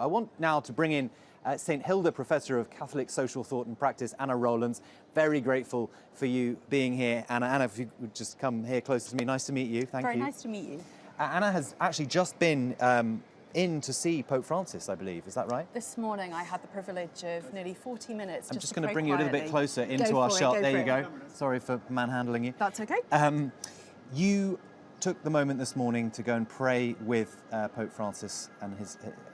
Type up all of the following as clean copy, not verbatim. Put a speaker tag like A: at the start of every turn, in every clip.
A: I want now to bring in St. Hilda Professor of Catholic Social Thought and Practice, Anna Rowlands. Very grateful for you being here. Anna, if you would just come here closer to me. Nice to meet you. Thank you.
B: Very nice to meet you.
A: Anna has actually just been in to see Pope Francis, I believe. Is that right?
B: This morning I had the privilege of nearly 40 minutes.
A: I'm just going to bring you a little bit closer into our shot. There you go. Sorry for manhandling you.
B: That's okay.
A: You took the moment this morning to go and pray with Pope Francis and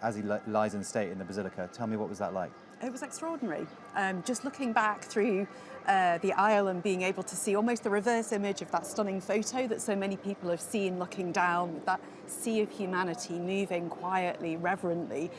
A: as he lies in state in the Basilica. Tell me, what was that like?
B: It was extraordinary. Just looking back through the aisle and being able to see almost the reverse image of that stunning photo that so many people have seen, looking down with that sea of humanity moving quietly, reverently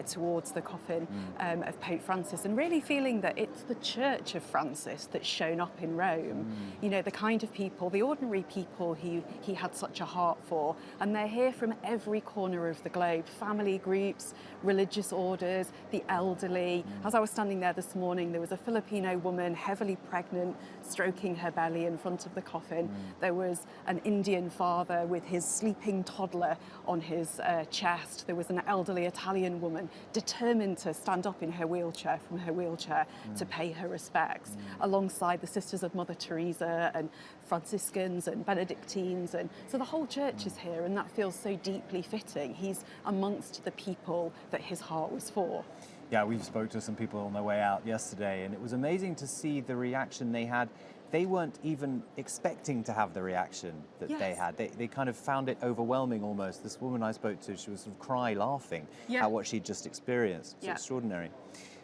B: towards the coffin of Pope Francis, and really feeling that it's the Church of Francis that's shown up in Rome. You know, the kind of people, the ordinary people he had such a heart for, and they're here from every corner of the globe, family groups, religious orders, the elderly. As I was standing there this morning, there was a Filipino woman, heavily pregnant, stroking her belly in front of the coffin. There was an Indian father with his sleeping toddler on his chest. There was an elderly Italian woman determined to stand up in her wheelchair, from her wheelchair, to pay her respects, alongside the Sisters of Mother Teresa and Franciscans and Benedictines. And so the whole church is here, and that feels so deeply fitting. He's amongst the people that his heart was for.
A: Yeah, we spoke to some people on their way out yesterday, and it was amazing to see the reaction they had. They weren't even expecting to have the reaction that they had. They kind of found it overwhelming almost. This woman I spoke to, she was sort of laughing at what she'd just experienced. It's extraordinary.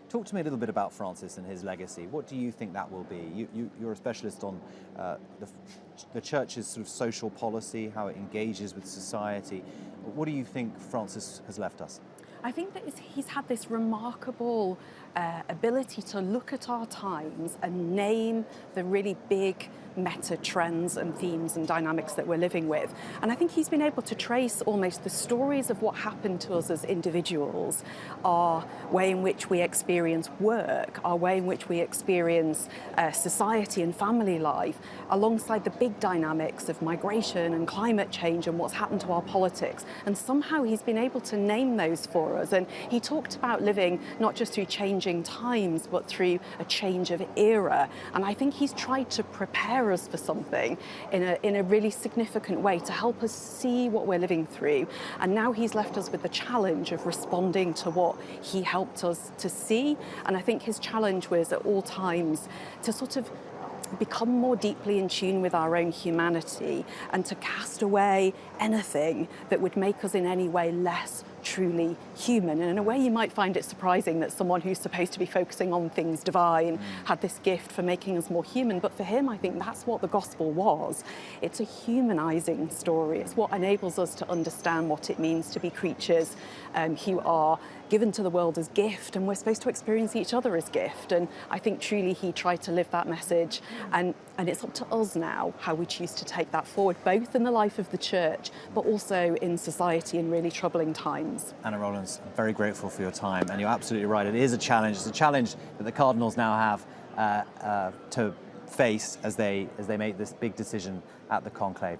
A: Talk to me a little bit about Francis and his legacy. What do you think that will be? You're a specialist on the Church's sort of social policy, how it engages with society. What do you think Francis has left us?
B: I think that he's had this remarkable ability to look at our times and name the really big meta trends and themes and dynamics that we're living with. And I think he's been able to trace almost the stories of what happened to us as individuals, our way in which we experience work, our way in which we experience society and family life, alongside the big dynamics of migration and climate change and what's happened to our politics. And somehow he's been able to name those for us. And he talked about living not just through changing times, but through a change of era. And I think he's tried to prepare us for something in a really significant way to help us see what we're living through. And now he's left us with the challenge of responding to what he helped us to see. And I think his challenge was at all times to sort of become more deeply in tune with our own humanity and to cast away anything that would make us in any way less truly human. And in a way you might find it surprising that someone who's supposed to be focusing on things divine had this gift for making us more human. But for him, I think that's what the gospel was. It's a humanizing story. It's what enables us to understand what it means to be creatures who are given to the world as gift, and we're supposed to experience each other as gift. And I think truly he tried to live that message, and it's up to us now how we choose to take that forward, both in the life of the church but also in society in really troubling times.
A: Anna Rowlands, I'm very grateful for your time, and you're absolutely right. It is a challenge. It's a challenge that the cardinals now have to face as they make this big decision at the conclave.